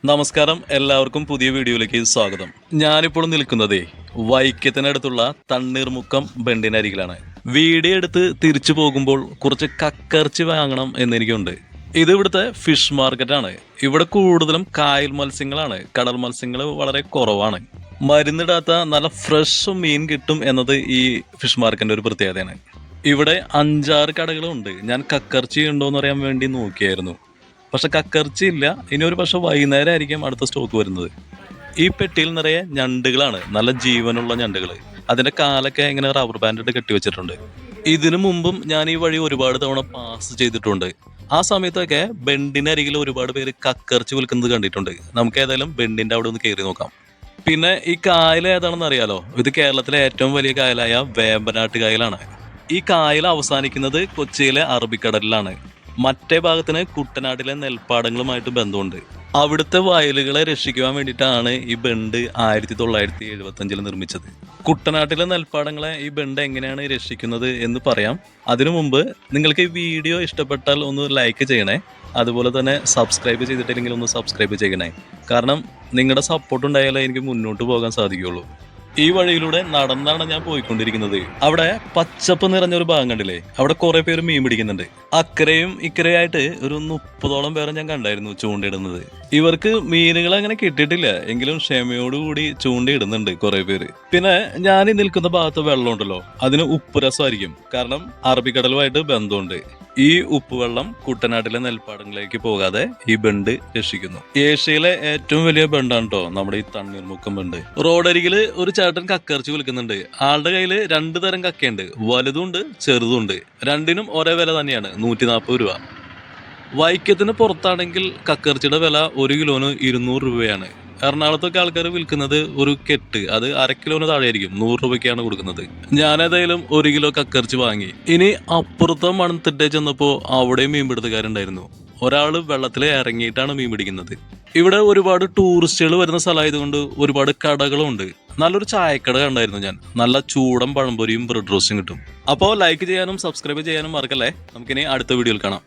നമസ്കാരം, എല്ലാവർക്കും പുതിയ വീഡിയോയിലേക്ക് സ്വാഗതം. ഞാനിപ്പോൾ നിൽക്കുന്നതേ വൈക്കത്തിനടുത്തുള്ള തണ്ണീർമുക്കം ബണ്ടിനരികിലാണ്. വീഡിയോ എടുത്ത് തിരിച്ചു പോകുമ്പോൾ കുറച്ച് കക്കർച്ചി വാങ്ങണം എന്നെനിക്കുണ്ട്. ഇത് ഇവിടുത്തെ ഫിഷ് മാർക്കറ്റാണ്. ഇവിടെ കൂടുതലും കായൽ മത്സ്യങ്ങളാണ്. കടൽ മത്സ്യങ്ങൾ വളരെ കുറവാണ്. മരുന്നിടാത്ത നല്ല ഫ്രഷ് മീൻ കിട്ടും എന്നത് ഈ ഫിഷ് മാർക്കറ്റിന്റെ ഒരു പ്രത്യേകതയാണ്. ഇവിടെ 5-6 കടകളുണ്ട്. ഞാൻ കക്കർച്ചി ഉണ്ടോയെന്ന് അറിയാൻ വേണ്ടി നോക്കിയായിരുന്നു. പക്ഷെ കക്കർച്ചി ഇല്ല. ഇനി ഒരു പക്ഷെ വൈകുന്നേരം ആയിരിക്കും അടുത്ത സ്റ്റോക്ക് വരുന്നത്. ഈ പെട്ടിയിൽ നിറയെ ഞണ്ടുകളാണ്, നല്ല ജീവനുള്ള ഞണ്ടുകൾ. അതിന്റെ കാലൊക്കെ ഇങ്ങനെ റബ്ബർ ബാൻഡ് ഇട്ട് കെട്ടിവെച്ചിട്ടുണ്ട്. ഇതിനു മുമ്പും ഞാൻ ഈ വഴി ഒരുപാട് തവണ പാസ് ചെയ്തിട്ടുണ്ട്. ആ സമയത്തൊക്കെ ബെണ്ടിനരികിൽ ഒരുപാട് പേര് കക്കർച്ചി വിൽക്കുന്നത് കണ്ടിട്ടുണ്ട്. നമുക്ക് ഏതായാലും ബെണ്ടിന്റെ അവിടെ ഒന്ന് കയറി നോക്കാം. പിന്നെ ഈ കായൽ ഏതാണെന്ന് അറിയാലോ? ഇത് കേരളത്തിലെ ഏറ്റവും വലിയ കായലായ വേമ്പനാട്ട് കായലാണ്. ഈ കായൽ അവസാനിക്കുന്നത് കൊച്ചിയിലെ അറബിക്കടലിലാണ്. മറ്റേ ഭാഗത്തിന് കുട്ടനാട്ടിലെ നെൽപ്പാടങ്ങളുമായിട്ട് ബന്ധമുണ്ട്. അവിടുത്തെ വയലുകളെ രക്ഷിക്കുവാൻ വേണ്ടിയിട്ടാണ് ഈ ബണ്ട് 1975 നിർമ്മിച്ചത്. കുട്ടനാട്ടിലെ നെൽപ്പാടങ്ങളെ ഈ ബണ്ട് എങ്ങനെയാണ് രക്ഷിക്കുന്നത് എന്ന് പറയാം. അതിനു മുമ്പ് നിങ്ങൾക്ക് ഈ വീഡിയോ ഇഷ്ടപ്പെട്ടാൽ ഒന്ന് ലൈക്ക് ചെയ്യണേ. അതുപോലെ തന്നെ സബ്സ്ക്രൈബ് ചെയ്തിട്ടില്ലെങ്കിൽ ഒന്ന് സബ്സ്ക്രൈബ് ചെയ്യണേ. കാരണം നിങ്ങളുടെ സപ്പോർട്ട് ഉണ്ടായാലേ എനിക്ക് മുന്നോട്ട് പോകാൻ സാധിക്കുകയുള്ളൂ. ഈ വഴിയിലൂടെ നടന്നാണ് ഞാൻ പോയിക്കൊണ്ടിരിക്കുന്നത്. അവിടെ പച്ചപ്പ് നിറഞ്ഞൊരു ഭാഗം കണ്ടില്ലേ? അവിടെ കുറെ പേര് മീൻ പിടിക്കുന്നുണ്ട്. അക്കരയും ഇക്കരയായിട്ട് ഒരു 30ഓളം പേരെ ഞാൻ കണ്ടായിരുന്നു ചൂണ്ടയിടുന്നത്. ഇവർക്ക് മീനുകൾ അങ്ങനെ കിട്ടിയിട്ടില്ല, എങ്കിലും ക്ഷമയോടുകൂടി ചൂണ്ടയിടുന്നുണ്ട് കുറെ പേര്. പിന്നെ ഞാൻ ഈ നിൽക്കുന്ന ഭാഗത്ത് വെള്ളമുണ്ടല്ലോ, അതിന് ഉപ്പ് രസമായിരിക്കും. കാരണം അറബിക്കടലുമായിട്ട് ബന്ധമുണ്ട്. ഈ ഉപ്പുവെള്ളം കുട്ടനാട്ടിലെ നെൽപ്പാടങ്ങളിലേക്ക് പോകാതെ ഈ ബണ്ട് രക്ഷിക്കുന്നു. ഏഷ്യയിലെ ഏറ്റവും വലിയ ബണ്ടാണ് കേട്ടോ നമ്മുടെ ഈ തണ്ണീർമുക്കം ബണ്ട്. റോഡരികില് ഒരു ചേട്ടൻ കക്കർച്ചി വിൽക്കുന്നുണ്ട്. ആളുടെ കയ്യില് 2 തരം കക്കയുണ്ട്, വലുതുണ്ട് ചെറുതുണ്ട്. രണ്ടിനും ഒരേ വില തന്നെയാണ്, 140 രൂപ. വൈക്കത്തിന് പുറത്താണെങ്കിൽ കക്കർച്ചിയുടെ വില 1 കിലോന് 200 രൂപയാണ്. എറണാകുളത്തൊക്കെ ആൾക്കാർ വിൽക്കുന്നത് ഒരു കെട്ട്, അത് 1/2 കിലോന് താഴെയായിരിക്കും, 100 രൂപയ്ക്കാണ് കൊടുക്കുന്നത്. ഞാനേതായാലും 1 കിലോ കക്കർച്ചി വാങ്ങി. ഇനി അപ്പുറത്തെ മണത്തിട്ടേ ചെന്നപ്പോ അവിടെയും മീൻപിടുത്തക്കാരുണ്ടായിരുന്നു. ഒരാള് വെള്ളത്തിൽ ഇറങ്ങിയിട്ടാണ് മീൻ പിടിക്കുന്നത്. ഇവിടെ ഒരുപാട് ടൂറിസ്റ്റുകൾ വരുന്ന സ്ഥലമായതുകൊണ്ട് ഒരുപാട് കടകളും ഉണ്ട്. നല്ലൊരു ചായക്കട കണ്ടായിരുന്നു ഞാൻ. നല്ല ചൂടൻ പഴംപൊരിയും ബ്രെഡ് റോസ്റ്റും കിട്ടും. അപ്പോൾ ലൈക്ക് ചെയ്യാനും സബ്സ്ക്രൈബ് ചെയ്യാനും മറക്കല്ലേ. നമുക്കിനി അടുത്ത വീഡിയോയിൽ കാണാം.